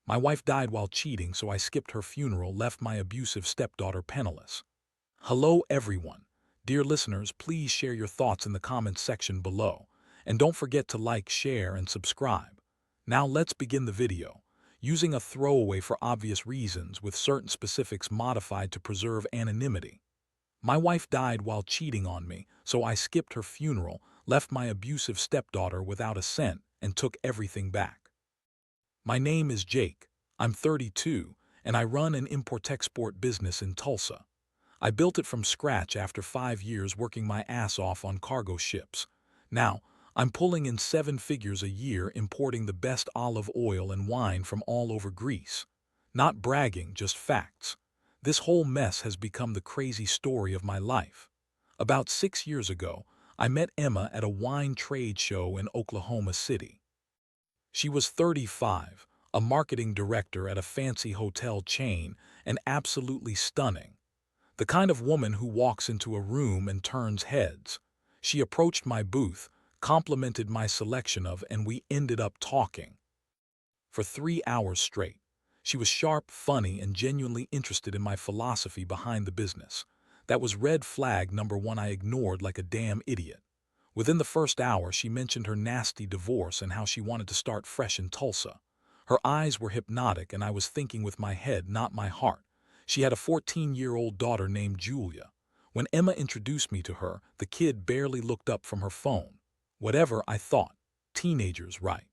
My wife died while cheating, so I skipped her funeral, left my abusive stepdaughter penniless. Hello, everyone. Dear listeners, please share your thoughts in the comments section below. And don't forget to like, share, and subscribe. Now let's begin the video. Using a throwaway for obvious reasons with certain specifics modified to preserve anonymity. My wife died while cheating on me, so I skipped her funeral, left my abusive stepdaughter without a cent, and took everything back. My name is Jake. I'm 32, and I run an import-export business in Tulsa. I built it from scratch after 5 years working my ass off on cargo ships. Now, I'm pulling in 7 figures a year importing the best olive oil and wine from all over Greece. Not bragging, just facts. This whole mess has become the crazy story of my life. About 6 years ago, I met Emma at a wine trade show in Oklahoma City. She was 35, a marketing director at a fancy hotel chain, and absolutely stunning. The kind of woman who walks into a room and turns heads. She approached my booth, complimented my selection of, and we ended up talking. For 3 hours straight. She was sharp, funny, and genuinely interested in my philosophy behind the business. That was red flag number 1 I ignored like a damn idiot. Within the first hour, she mentioned her nasty divorce and how she wanted to start fresh in Tulsa. Her eyes were hypnotic, and I was thinking with my head, not my heart. She had a 14-year-old daughter named Julia. When Emma introduced me to her, the kid barely looked up from her phone. Whatever, I thought. Teenagers, right?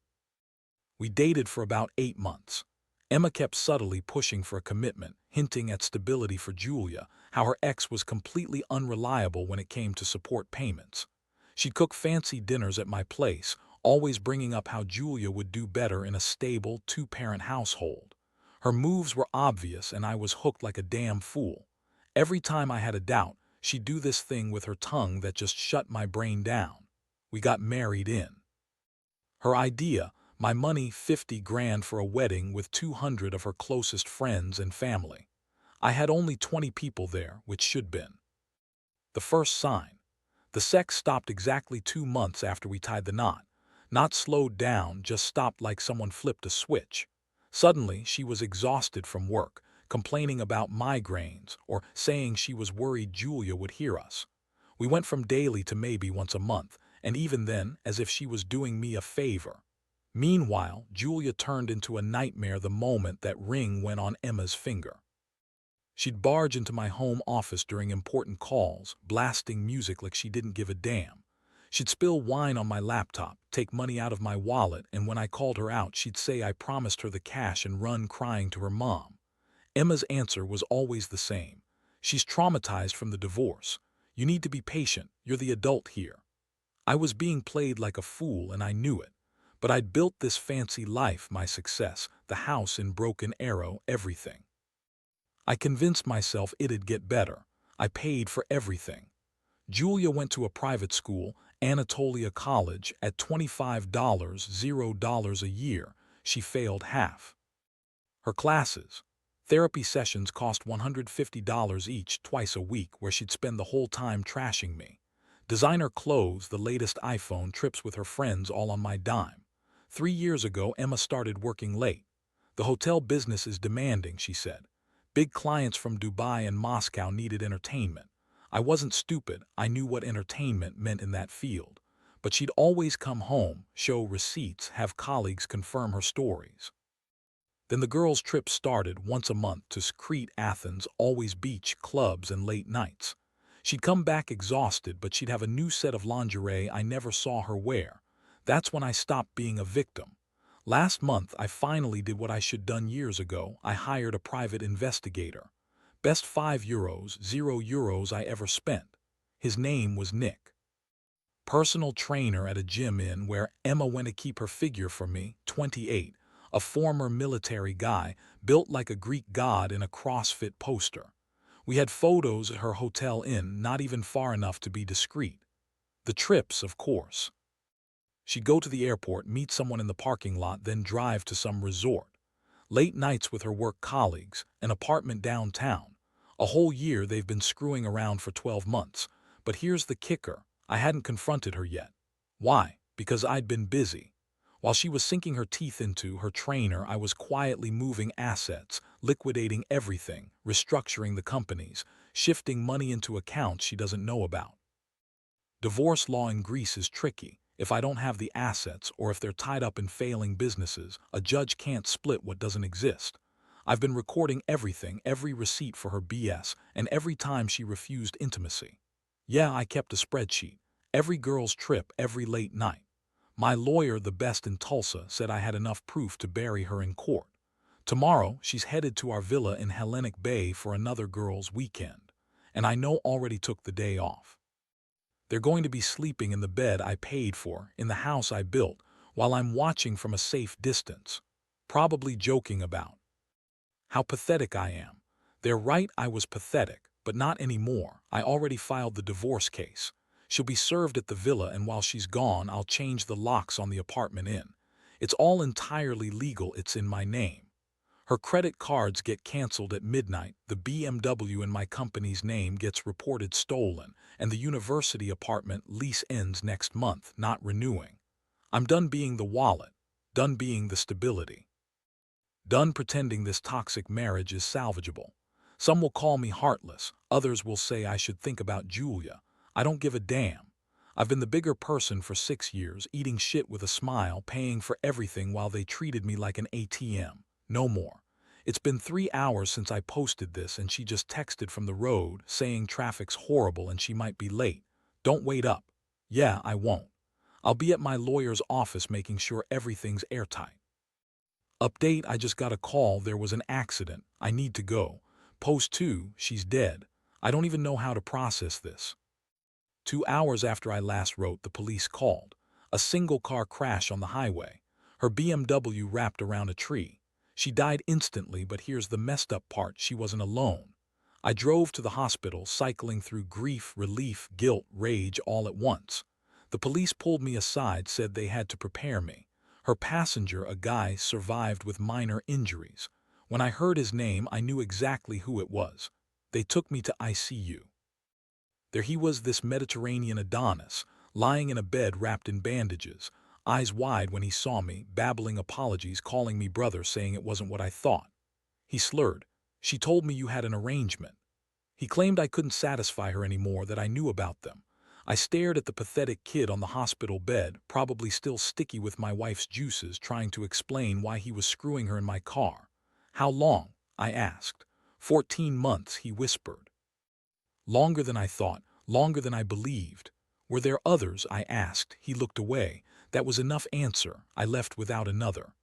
We dated for about 8 months. Emma kept subtly pushing for a commitment, hinting at stability for Julia, how her ex was completely unreliable when it came to support payments. She'd cook fancy dinners at my place, always bringing up how Julia would do better in a stable, 2-parent household. Her moves were obvious, and I was hooked like a damn fool. Every time I had a doubt, she'd do this thing with her tongue that just shut my brain down. We got married in. Her idea, my money, 50 grand for a wedding with 200 of her closest friends and family. I had only 20 people there, which should been. The first sign. The sex stopped exactly 2 months after we tied the knot. Not slowed down, just stopped like someone flipped a switch. Suddenly, she was exhausted from work, complaining about migraines, or saying she was worried Julia would hear us. We went from daily to maybe once a month, and even then, as if she was doing me a favor. Meanwhile, Julia turned into a nightmare the moment that ring went on Emma's finger. She'd barge into my home office during important calls, blasting music like she didn't give a damn. She'd spill wine on my laptop, take money out of my wallet, and when I called her out, she'd say I promised her the cash and run crying to her mom. Emma's answer was always the same. She's traumatized from the divorce. You need to be patient. You're the adult here. I was being played like a fool, and I knew it. But I'd built this fancy life, my success, the house in Broken Arrow, everything. I convinced myself it'd get better. I paid for everything. Julia went to a private school, Anatolia College, at $25, $0 a year. She failed half. Her classes. Therapy sessions cost $150 each, twice a week, where she'd spend the whole time trashing me. Designer clothes, the latest iPhone, trips with her friends, all on my dime. 3 years ago, Emma started working late. The hotel business is demanding, she said. Big clients from Dubai and Moscow needed entertainment. I wasn't stupid, I knew what entertainment meant in that field. But she'd always come home, show receipts, have colleagues confirm her stories. Then the girls' trip started once a month to Crete, Athens, always beach, clubs, and late nights. She'd come back exhausted, but she'd have a new set of lingerie I never saw her wear. That's when I stopped being a victim. Last month, I finally did what I should done years ago. I hired a private investigator. Best €5, €0 I ever spent. His name was Nick. Personal trainer at a gym in where Emma went to keep her figure for me, 28, a former military guy, built like a Greek god in a CrossFit poster. We had photos at her hotel inn, not even far enough to be discreet. The trips, of course. She'd go to the airport, meet someone in the parking lot, then drive to some resort. Late nights with her work colleagues, an apartment downtown. A whole year they've been screwing around for 12 months. But here's the kicker. I hadn't confronted her yet. Why? Because I'd been busy. While she was sinking her teeth into her trainer, I was quietly moving assets, liquidating everything, restructuring the companies, shifting money into accounts she doesn't know about. Divorce law in Greece is tricky. If I don't have the assets or if they're tied up in failing businesses, a judge can't split what doesn't exist. I've been recording everything, every receipt for her BS, and every time she refused intimacy. Yeah, I kept a spreadsheet. Every girl's trip, every late night. My lawyer, the best in Tulsa, said I had enough proof to bury her in court. Tomorrow, she's headed to our villa in Hellenic Bay for another girls' weekend. And I know already took the day off. They're going to be sleeping in the bed I paid for, in the house I built, while I'm watching from a safe distance. Probably joking about how pathetic I am. They're right, I was pathetic, but not anymore. I already filed the divorce case. She'll be served at the villa, and while she's gone, I'll change the locks on the apartment in. It's all entirely legal, it's in my name. Her credit cards get canceled at midnight, the BMW in my company's name gets reported stolen, and the university apartment lease ends next month, not renewing. I'm done being the wallet, done being the stability. Done pretending this toxic marriage is salvageable. Some will call me heartless, others will say I should think about Julia. I don't give a damn. I've been the bigger person for 6 years, eating shit with a smile, paying for everything while they treated me like an ATM. No more. It's been 3 hours since I posted this and she just texted from the road saying traffic's horrible and she might be late. Don't wait up. Yeah, I won't. I'll be at my lawyer's office making sure everything's airtight. Update, I just got a call, there was an accident. I need to go. Post 2, she's dead. I don't even know how to process this. 2 hours after I last wrote, the police called. A single-car crash on the highway. Her BMW wrapped around a tree. She died instantly, but here's the messed up part, she wasn't alone. I drove to the hospital, cycling through grief, relief, guilt, rage all at once. The police pulled me aside, said they had to prepare me. Her passenger, a guy, survived with minor injuries. When I heard his name, I knew exactly who it was. They took me to ICU. There he was, this Mediterranean Adonis, lying in a bed wrapped in bandages, eyes wide when he saw me, babbling apologies, calling me brother, saying it wasn't what I thought. He slurred. She told me you had an arrangement. He claimed I couldn't satisfy her anymore, that I knew about them. I stared at the pathetic kid on the hospital bed, probably still sticky with my wife's juices, trying to explain why he was screwing her in my car. How long? I asked. 14 months, he whispered. Longer than I thought, longer than I believed. Were there others? I asked. He looked away. That was enough answer. I left without another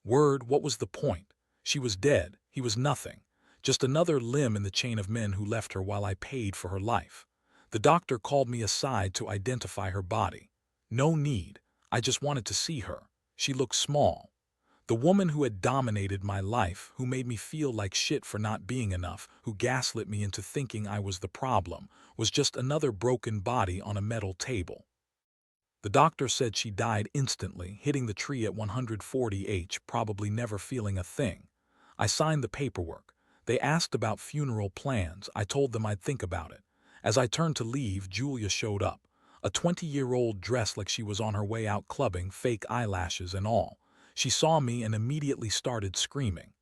word. What was the point? She was dead. He was nothing. Just another limb in the chain of men who left her while I paid for her life. The doctor called me aside to identify her body. No need. I just wanted to see her. She looked small. The woman who had dominated my life, who made me feel like shit for not being enough, who gaslit me into thinking I was the problem, was just another broken body on a metal table. The doctor said she died instantly, hitting the tree at 140 H, probably never feeling a thing. I signed the paperwork. They asked about funeral plans. I told them I'd think about it. As I turned to leave, Julia showed up. A 20-year-old dressed like she was on her way out clubbing, fake eyelashes and all. She saw me and immediately started screaming.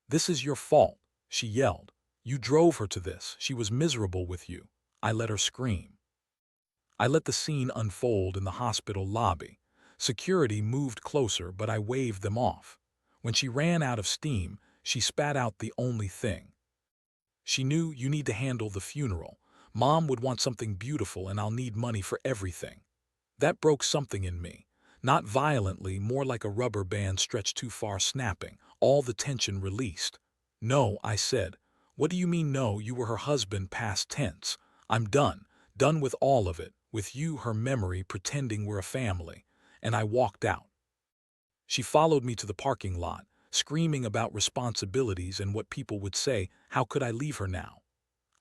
"This is your fault," she yelled. "You drove her to this. She was miserable with you." I let her scream. I let the scene unfold in the hospital lobby. Security moved closer, but I waved them off. When she ran out of steam, she spat out the only thing. She knew, "You need to handle the funeral. Mom would want something beautiful and I'll need money for everything." That broke something in me. Not violently, more like a rubber band stretched too far, snapping, all the tension released. "No," I said. "What do you mean no? You were her husband, past tense. I'm done. Done with all of it. With you, her memory, pretending we're a family." And I walked out. She followed me to the parking lot, screaming about responsibilities and what people would say. How could I leave her now?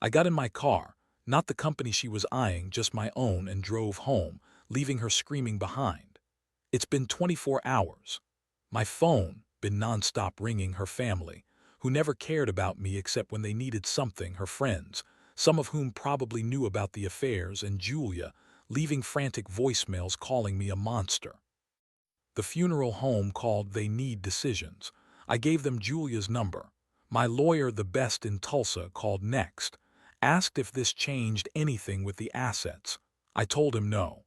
I got in my car, not the company she was eyeing, just my own, and drove home, leaving her screaming behind. It's been 24 hours. My phone been nonstop ringing. Her family, who never cared about me except when they needed something, her friends, some of whom probably knew about the affairs, and Julia, leaving frantic voicemails calling me a monster. The funeral home called They Need Decisions. I gave them Julia's number. My lawyer, the best in Tulsa, called next. Asked if this changed anything with the assets. I told him no.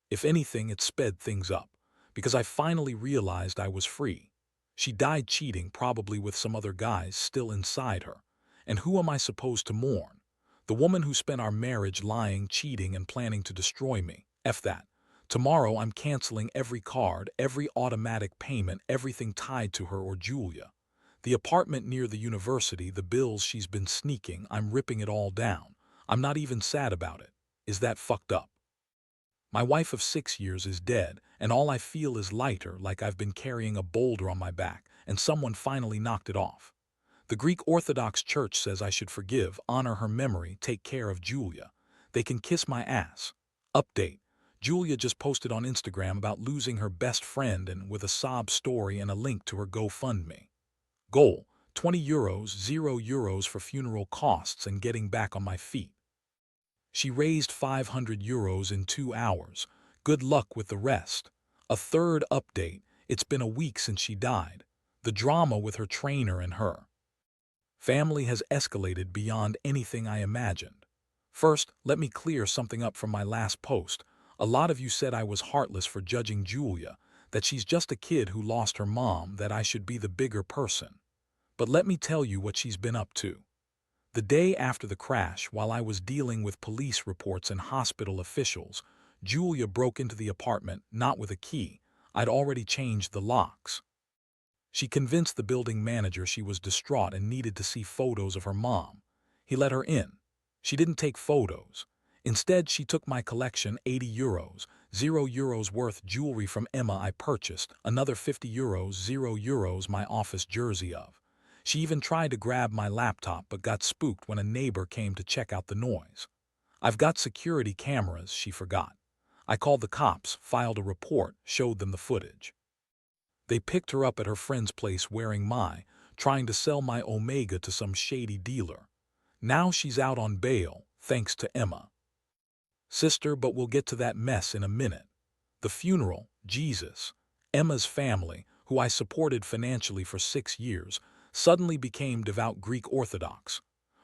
If anything, it sped things up, because I finally realized I was free. She died cheating, probably with some other guys still inside her. And who am I supposed to mourn? The woman who spent our marriage lying, cheating, and planning to destroy me. F that. Tomorrow I'm canceling every card, every automatic payment, everything tied to her or Julia. The apartment near the university, the bills she's been sneaking, I'm ripping it all down. I'm not even sad about it. Is that fucked up? My wife of 6 years is dead, and all I feel is lighter, like I've been carrying a boulder on my back, and someone finally knocked it off. The Greek Orthodox Church says I should forgive, honor her memory, take care of Julia. They can kiss my ass. Update. Julia just posted on Instagram about losing her best friend and with a sob story and a link to her GoFundMe. Goal: €20, €0 for funeral costs and getting back on my feet. She raised €500 in 2 hours. Good luck with the rest. A third update: it's been a week since she died. The drama with her trainer and her family has escalated beyond anything I imagined. First, let me clear something up from my last post. A lot of you said I was heartless for judging Julia, that she's just a kid who lost her mom, that I should be the bigger person. But let me tell you what she's been up to. The day after the crash, while I was dealing with police reports and hospital officials, Julia broke into the apartment, not with a key. I'd already changed the locks. She convinced the building manager she was distraught and needed to see photos of her mom. He let her in. She didn't take photos. Instead, she took my collection, €80, €0 worth jewelry from Emma I purchased, another €50, €0 my office jersey of. She even tried to grab my laptop but got spooked when a neighbor came to check out the noise. I've got security cameras, she forgot. I called the cops, filed a report, showed them the footage. They picked her up at her friend's place wearing trying to sell my Omega to some shady dealer. Now she's out on bail, thanks to Emma. Sister, but we'll get to that mess in a minute. The funeral, Jesus. Emma's family, who I supported financially for 6 years, suddenly became devout Greek Orthodox.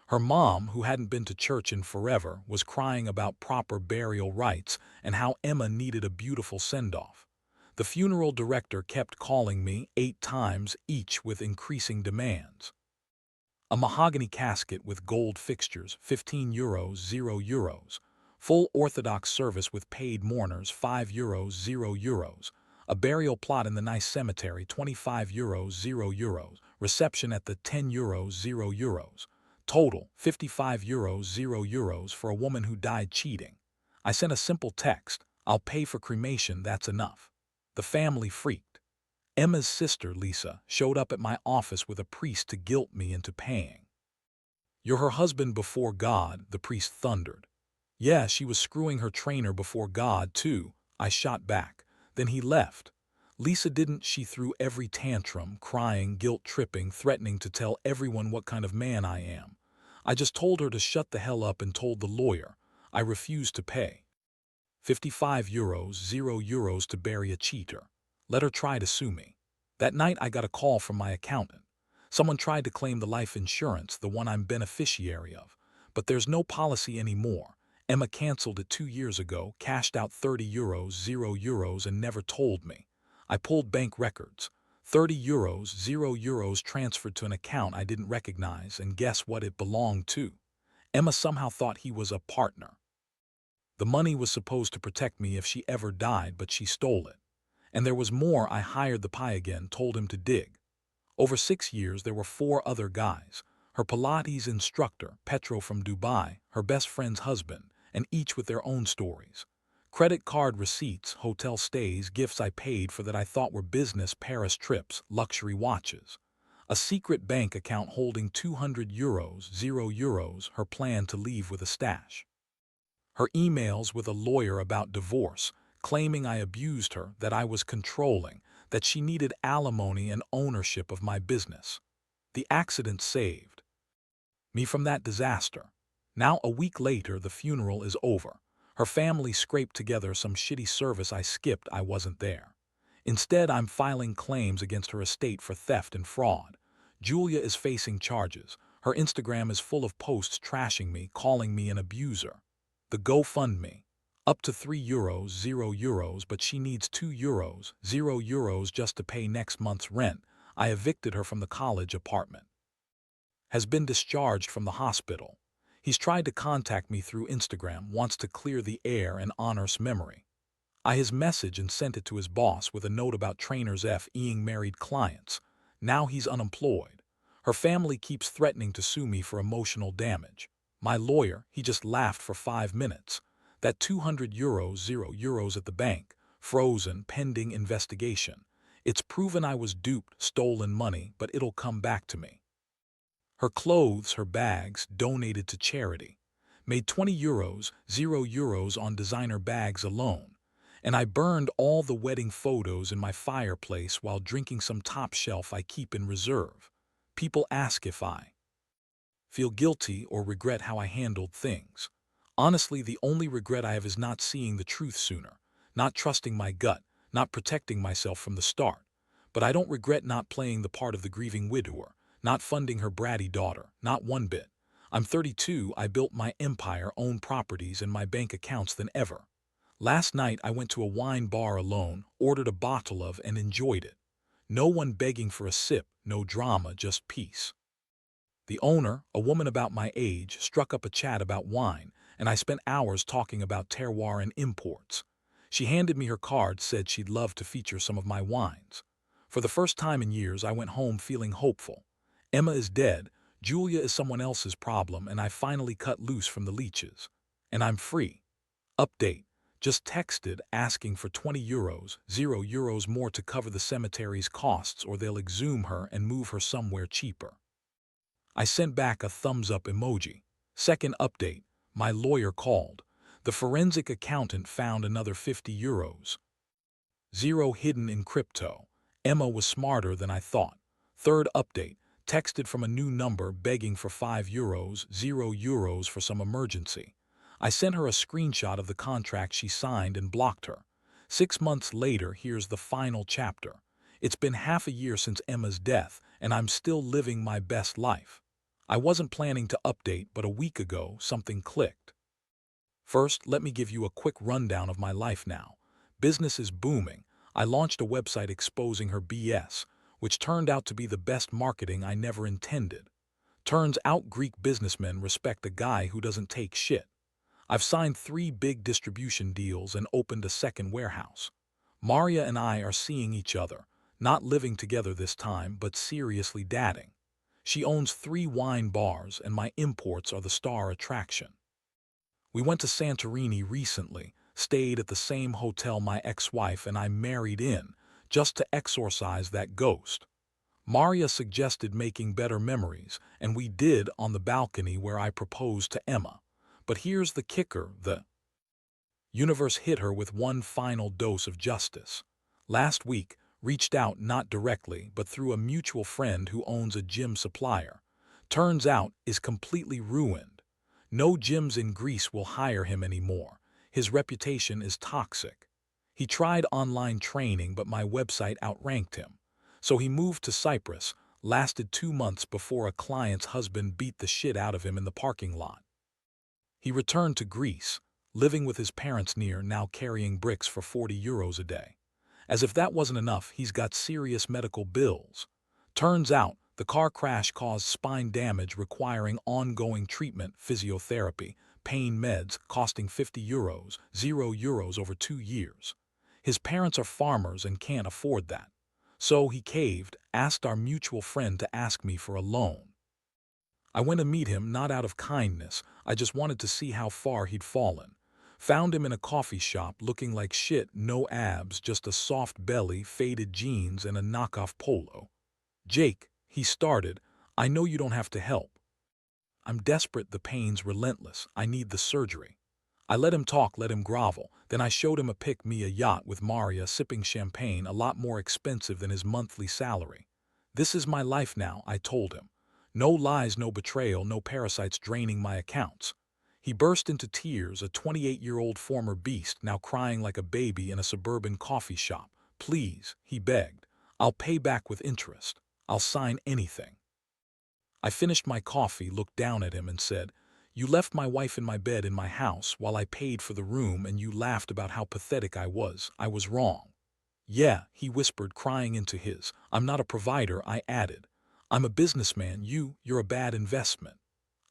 Her mom, who hadn't been to church in forever, was crying about proper burial rites and how Emma needed a beautiful send-off. The funeral director kept calling me 8 times each with increasing demands. A mahogany casket with gold fixtures, €15, €0. Full Orthodox service with paid mourners, €5, €0. A burial plot in the nice cemetery, €25, €0. Reception at the €10, €0. Total, €55, €0 for a woman who died cheating. I sent a simple text: I'll pay for cremation, that's enough. The family freaked. Emma's sister, Lisa, showed up at my office with a priest to guilt me into paying. You're her husband before God, the priest thundered. Yeah, she was screwing her trainer before God, too, I shot back. Then he left. Lisa didn't. She threw every tantrum, crying, guilt-tripping, threatening to tell everyone what kind of man I am. I just told her to shut the hell up and told the lawyer I refused to pay. €55, €0 to bury a cheater. Let her try to sue me. That night I got a call from my accountant. Someone tried to claim the life insurance, the one I'm beneficiary of. But there's no policy anymore. Emma canceled it 2 years ago, cashed out €30, €0 and never told me. I pulled bank records. €30, €0 transferred to an account I didn't recognize, and guess what it belonged to? Emma somehow thought he was a partner. The money was supposed to protect me if she ever died, but she stole it. And there was more. I hired the pie again, told him to dig. Over 6 years, there were 4 other guys. Her Pilates instructor, Petro from Dubai, her best friend's husband, and each with their own stories. Credit card receipts, hotel stays, gifts I paid for that I thought were business, Paris trips, luxury watches. A secret bank account holding €200, €0, her plan to leave with a stash. Her emails with a lawyer about divorce, claiming I abused her, that I was controlling, that she needed alimony and ownership of my business. The accident saved me from that disaster. Now, a week later, the funeral is over. Her family scraped together some shitty service I skipped. I wasn't there. Instead, I'm filing claims against her estate for theft and fraud. Julia is facing charges. Her Instagram is full of posts trashing me, calling me an abuser. The GoFundMe. Up to €3, €0, but she needs €2, €0 just to pay next month's rent. I evicted her from the college apartment. Has been discharged from the hospital. He's tried to contact me through Instagram, wants to clear the air and honors memory. I his message and sent it to his boss with a note about trainers F.ing married clients. Now he's unemployed. Her family keeps threatening to sue me for emotional damage. My lawyer, he just laughed for 5 minutes. That €200, €0 at the bank, frozen, pending investigation. It's proven I was duped, stolen money, but it'll come back to me. Her clothes, her bags, donated to charity. Made €20, €0 on designer bags alone. And I burned all the wedding photos in my fireplace while drinking some top shelf I keep in reserve. People ask if I feel guilty or regret how I handled things. Honestly, the only regret I have is not seeing the truth sooner, not trusting my gut, not protecting myself from the start. But I don't regret not playing the part of the grieving widower, not funding her bratty daughter, not one bit. I'm 32, I built my empire, own properties and my bank accounts than ever. Last night I went to a wine bar alone, ordered a bottle of and enjoyed it. No one begging for a sip, no drama, just peace. The owner, a woman about my age, struck up a chat about wine, and I spent hours talking about terroir and imports. She handed me her card, said she'd love to feature some of my wines. For the first time in years, I went home feeling hopeful. Emma is dead, Julia is someone else's problem, and I finally cut loose from the leeches. And I'm free. Update. Just texted asking for €20, €0 more to cover the cemetery's costs or they'll exhume her and move her somewhere cheaper. I sent back a thumbs up emoji. Second update. My lawyer called. The forensic accountant found another €50. Zero hidden in crypto. Emma was smarter than I thought. Third update. Texted from a new number begging for €5, €0 for some emergency. I sent her a screenshot of the contract she signed and blocked her. 6 months later, here's the final chapter. It's been half a year since Emma's death, and I'm still living my best life. I wasn't planning to update, but a week ago, something clicked. First, let me give you a quick rundown of my life now. Business is booming. I launched a website exposing her BS, which turned out to be the best marketing I never intended. Turns out Greek businessmen respect a guy who doesn't take shit. I've signed 3 big distribution deals and opened a second warehouse. Maria and I are seeing each other, not living together this time, but seriously dating. She owns 3 wine bars and my imports are the star attraction. We went to Santorini recently, stayed at the same hotel my ex-wife and I married in, just to exorcise that ghost. Maria suggested making better memories, and we did on the balcony where I proposed to Emma. But here's the kicker, the universe hit her with one final dose of justice. Last week, reached out not directly, but through a mutual friend who owns a gym supplier. Turns out, is completely ruined. No gyms in Greece will hire him anymore. His reputation is toxic. He tried online training, but my website outranked him. So he moved to Cyprus, lasted 2 months before a client's husband beat the shit out of him in the parking lot. He returned to Greece, living with his parents near, now carrying bricks for €40 a day. As if that wasn't enough, he's got serious medical bills. Turns out, the car crash caused spine damage requiring ongoing treatment, physiotherapy, pain meds costing €50, €0 over 2 years. His parents are farmers and can't afford that. So he caved, asked our mutual friend to ask me for a loan. I went to meet him not out of kindness, I just wanted to see how far he'd fallen. Found him in a coffee shop looking like shit, no abs, just a soft belly, faded jeans, and a knockoff polo. "Jake," he started, "I know you don't have to help. I'm desperate, the pain's relentless, I need the surgery." I let him talk, let him grovel, then I showed him a pick-me-a yacht with Maria sipping champagne, a lot more expensive than his monthly salary. "This is my life now," I told him. No lies, no betrayal, no parasites draining my accounts. He burst into tears, a 28-year-old former beast now crying like a baby in a suburban coffee shop, Please, he begged. I'll pay back with interest. I'll sign anything. I finished my coffee, looked down at him and said, "You left my wife in my bed in my house while I paid for the room and you laughed about how pathetic I was. I was wrong." "Yeah," he whispered, crying into his. "I'm not a provider," I added. "I'm a businessman. You're a bad investment."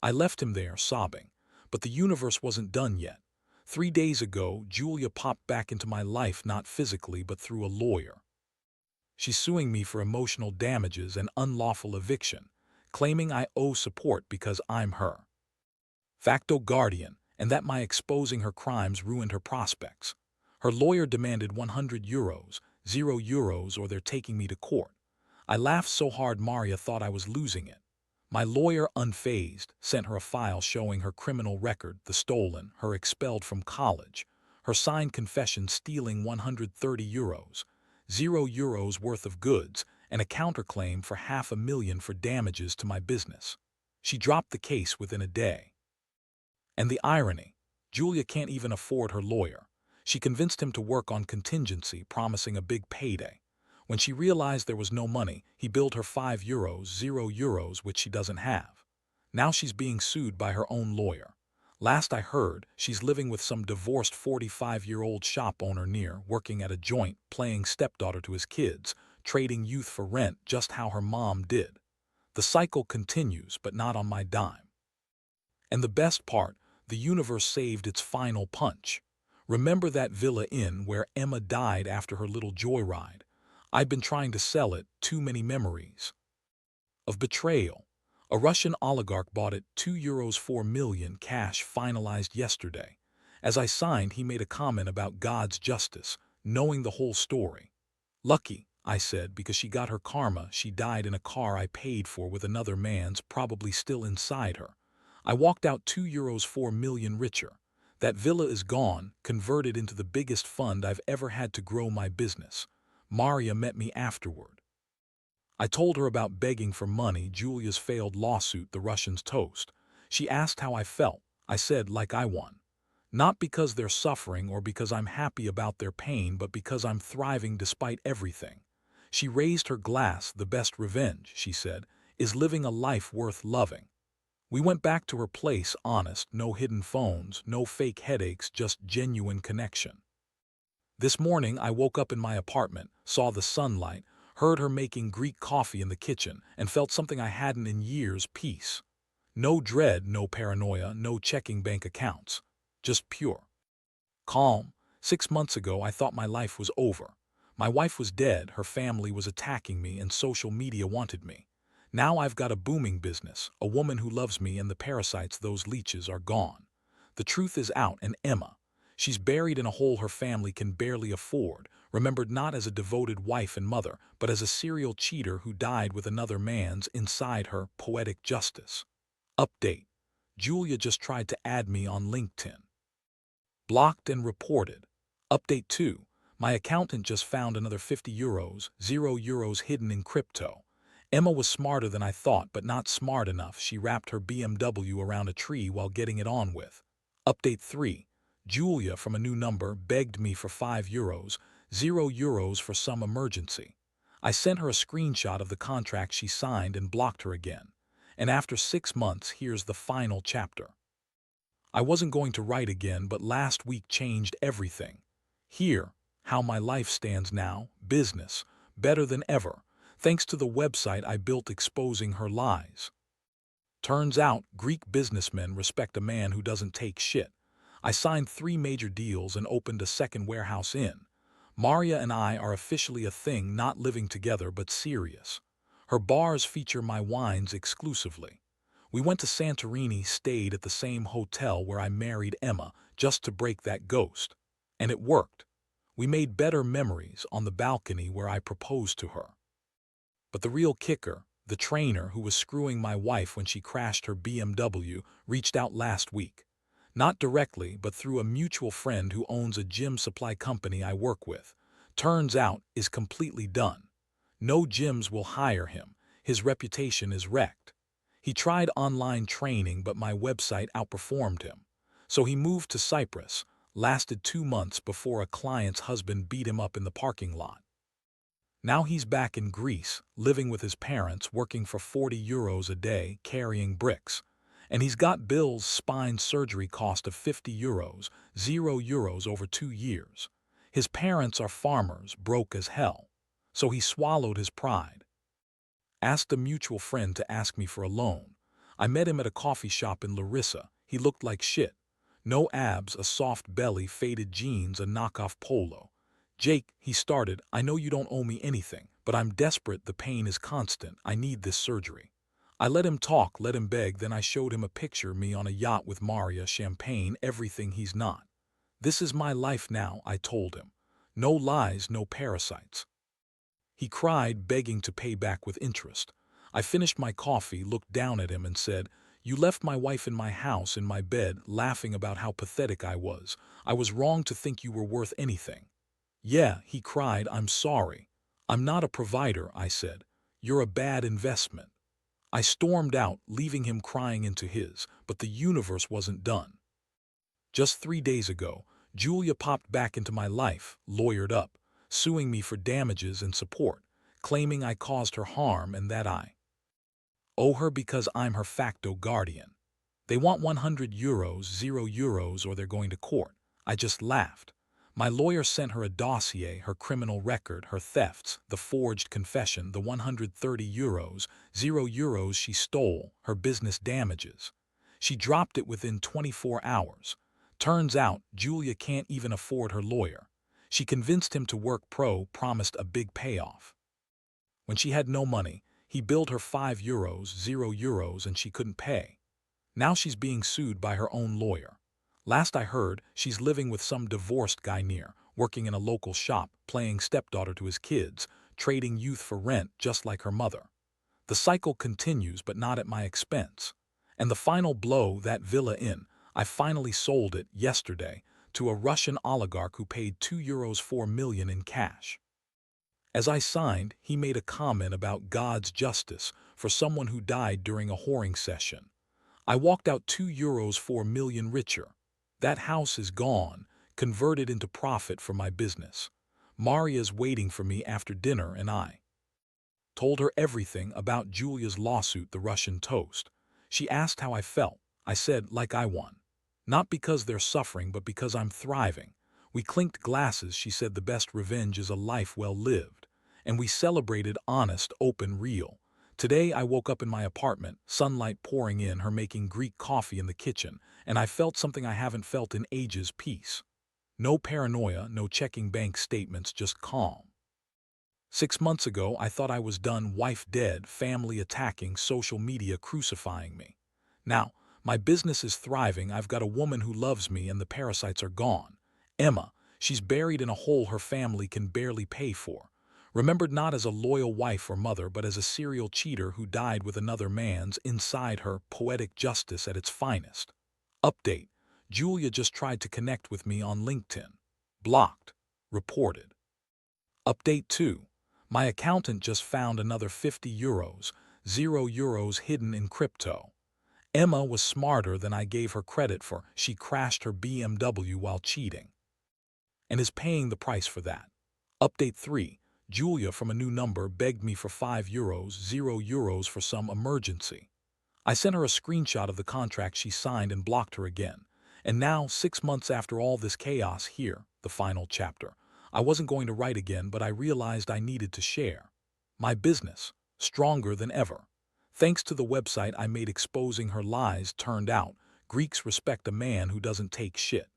I left him there, sobbing. But the universe wasn't done yet. 3 days ago, Julia popped back into my life, not physically, but through a lawyer. She's suing me for emotional damages and unlawful eviction, claiming I owe support because I'm her facto guardian, and that my exposing her crimes ruined her prospects. Her lawyer demanded €100, €0, or they're taking me to court. I laughed so hard Maria thought I was losing it. My lawyer, unfazed, sent her a file showing her criminal record, the stolen, her expelled from college, her signed confession stealing €130, €0 worth of goods, and a counterclaim for $500,000 for damages to my business. She dropped the case within a day. And the irony, Julia can't even afford her lawyer. She convinced him to work on contingency, promising a big payday. When she realized there was no money, he billed her €5, €0, which she doesn't have. Now she's being sued by her own lawyer. Last I heard, she's living with some divorced 45-year-old shop owner near, working at a joint, playing stepdaughter to his kids, trading youth for rent, just how her mom did. The cycle continues, but not on my dime. And the best part, the universe saved its final punch. Remember that Villa Inn where Emma died after her little joyride? I'd been trying to sell it, too many memories of betrayal. A Russian oligarch bought it, €2 4 million cash, finalized yesterday. As I signed, he made a comment about God's justice, knowing the whole story. "Lucky," I said, "because she got her karma. She died in a car I paid for with another man's, probably still inside her. I walked out €2 4 million richer. That villa is gone, converted into the biggest fund I've ever had to grow my business." Maria met me afterward. I told her about begging for money, Julia's failed lawsuit, the Russians' toast. She asked how I felt. I said, like I won. Not because they're suffering or because I'm happy about their pain, but because I'm thriving despite everything. She raised her glass. "The best revenge," she said, "is living a life worth loving." We went back to her place, honest, no hidden phones, no fake headaches, just genuine connection. This morning I woke up in my apartment, saw the sunlight, heard her making Greek coffee in the kitchen, and felt something I hadn't in years: peace. No dread, no paranoia, no checking bank accounts. Just pure calm. 6 months ago I thought my life was over. My wife was dead, her family was attacking me, and social media wanted me. Now I've got a booming business, a woman who loves me, and the parasites, those leeches, are gone. The truth is out, and Emma, she's buried in a hole her family can barely afford, remembered not as a devoted wife and mother, but as a serial cheater who died with another man's inside her. Poetic justice. Update. Julia just tried to add me on LinkedIn. Blocked and reported. Update 2. My accountant just found another €50, €0 hidden in crypto. Emma was smarter than I thought, but not smart enough. She wrapped her BMW around a tree while getting it on with. Update 3. Julia, from a new number, begged me for €5, €0 for some emergency. I sent her a screenshot of the contract she signed and blocked her again. And after 6 months, here's the final chapter. I wasn't going to write again, but last week changed everything. Here, how my life stands now: business, better than ever, thanks to the website I built exposing her lies. Turns out, Greek businessmen respect a man who doesn't take shit. I signed 3 major deals and opened a second warehouse in. Maria and I are officially a thing, not living together but serious. Her bars feature my wines exclusively. We went to Santorini, stayed at the same hotel where I married Emma, just to break that ghost. And it worked. We made better memories on the balcony where I proposed to her. But the real kicker, the trainer who was screwing my wife when she crashed her BMW, reached out last week. Not directly, but through a mutual friend who owns a gym supply company I work with. Turns out, is completely done. No gyms will hire him. His reputation is wrecked. He tried online training, but my website outperformed him. So he moved to Cyprus, lasted 2 months before a client's husband beat him up in the parking lot. Now he's back in Greece, living with his parents, working for €40 a day, carrying bricks. And he's got Bill's spine surgery cost of €50, €0 over 2 years. His parents are farmers, broke as hell. So he swallowed his pride. Asked a mutual friend to ask me for a loan. I met him at a coffee shop in Larissa. He looked like shit. No abs, a soft belly, faded jeans, a knockoff polo. Jake, he started, I know you don't owe me anything, but I'm desperate, the pain is constant, I need this surgery. I let him talk, let him beg, then I showed him a picture, me on a yacht with Maria, champagne, everything he's not. This is my life now, I told him. No lies, no parasites. He cried, begging to pay back with interest. I finished my coffee, looked down at him and said, "You left my wife in my house, in my bed, laughing about how pathetic I was. I was wrong to think you were worth anything." "Yeah," he cried, "I'm sorry. I'm not a provider," I said. "You're a bad investment." I stormed out, leaving him crying into his, but the universe wasn't done. Just 3 days ago, Julia popped back into my life, lawyered up, suing me for damages and support, claiming I caused her harm and that I owe her because I'm her facto guardian. They want €100, €0, or they're going to court. I just laughed. My lawyer sent her a dossier, her criminal record, her thefts, the forged confession, the €130, €0 she stole, her business damages. She dropped it within 24 hours. Turns out, Julia can't even afford her lawyer. She convinced him to work pro, promised a big payoff. When she had no money, he billed her €5, €0, and she couldn't pay. Now she's being sued by her own lawyer. Last I heard, she's living with some divorced guy near, working in a local shop, playing stepdaughter to his kids, trading youth for rent just like her mother. The cycle continues, but not at my expense. And the final blow, that villa inn, I finally sold it yesterday to a Russian oligarch who paid €2 4 million in cash. As I signed, he made a comment about God's justice for someone who died during a whoring session. I walked out €2 4 million richer. That house is gone, converted into profit for my business. Maria's waiting for me after dinner and I told her everything about Julia's lawsuit, the Russian toast. She asked how I felt. I said, like I won. Not because they're suffering, but because I'm thriving. We clinked glasses. She said the best revenge is a life well lived. And we celebrated honest, open, real. Today I woke up in my apartment, sunlight pouring in, her making Greek coffee in the kitchen, and I felt something I haven't felt in ages, peace. No paranoia, no checking bank statements, just calm. 6 months ago, I thought I was done, wife dead, family attacking, social media crucifying me. Now, my business is thriving, I've got a woman who loves me, and the parasites are gone. Emma, she's buried in a hole her family can barely pay for. Remembered not as a loyal wife or mother, but as a serial cheater who died with another man's inside her, poetic justice at its finest. Update: Julia just tried to connect with me on LinkedIn. Blocked. Reported. Update 2. My accountant just found another €50, €0 hidden in crypto. Emma was smarter than I gave her credit for. She crashed her BMW while cheating and is paying the price for that. Update 3. Julia from a new number begged me for €5, €0 for some emergency. I sent her a screenshot of the contract she signed and blocked her again. And now, 6 months after all this chaos, here, the final chapter. I wasn't going to write again, but I realized I needed to share. My business, stronger than ever. Thanks to the website I made exposing her lies, turned out, Greeks respect a man who doesn't take shit.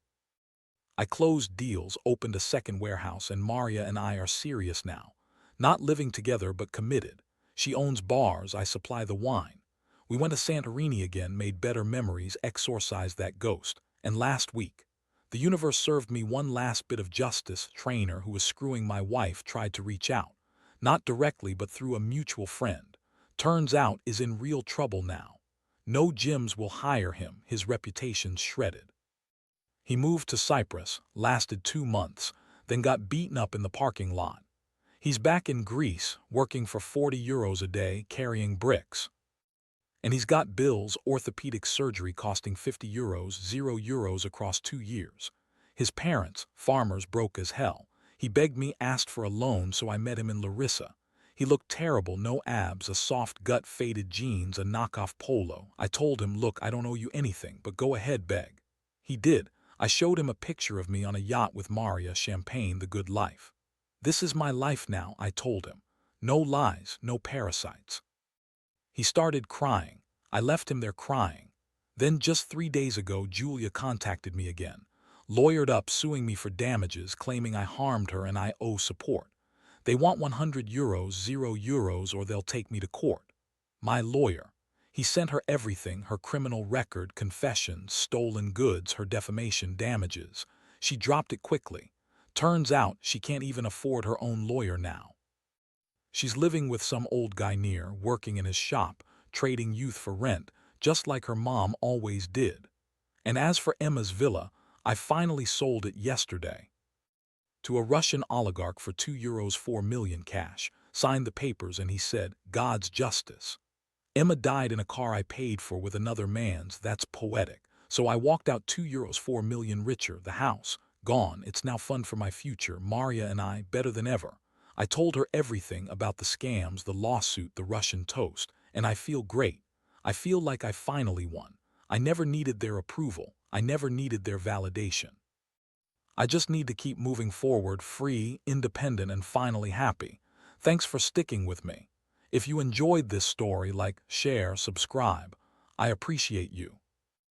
I closed deals, opened a second warehouse, and Maria and I are serious now. Not living together, but committed. She owns bars, I supply the wine. We went to Santorini again, made better memories, exorcised that ghost. And last week, the universe served me one last bit of justice. Trainer who was screwing my wife tried to reach out. Not directly, but through a mutual friend. Turns out is in real trouble now. No gyms will hire him, his reputation's shredded. He moved to Cyprus, lasted 2 months, then got beaten up in the parking lot. He's back in Greece, working for €40 a day, carrying bricks. And he's got Bill's orthopedic surgery costing €50, €0 across 2 years. His parents, farmers, broke as hell. He begged me, asked for a loan, so I met him in Larissa. He looked terrible, no abs, a soft gut, faded jeans, a knockoff polo. I told him, look, I don't owe you anything, but go ahead, beg. He did. I showed him a picture of me on a yacht with Maria, champagne, the good life. This is my life now, I told him. No lies, no parasites. He started crying. I left him there crying. Then just 3 days ago, Julia contacted me again. Lawyered up, suing me for damages, claiming I harmed her and I owe support. They want €100, €0, or they'll take me to court. My lawyer. He sent her everything, her criminal record, confessions, stolen goods, her defamation damages. She dropped it quickly. Turns out she can't even afford her own lawyer now. She's living with some old guy near, working in his shop, trading youth for rent, just like her mom always did. And as for Emma's villa, I finally sold it yesterday to a Russian oligarch for €2, 4 million cash, signed the papers, and he said, God's justice. Emma died in a car I paid for with another man's. That's poetic. So I walked out €2, 4 million richer. The house, gone. It's now fun for my future. Maria and I, better than ever. I told her everything about the scams, the lawsuit, the Russian toast, and I feel great. I feel like I finally won. I never needed their approval. I never needed their validation. I just need to keep moving forward, free, independent, and finally happy. Thanks for sticking with me. If you enjoyed this story, like, share, subscribe. I appreciate you.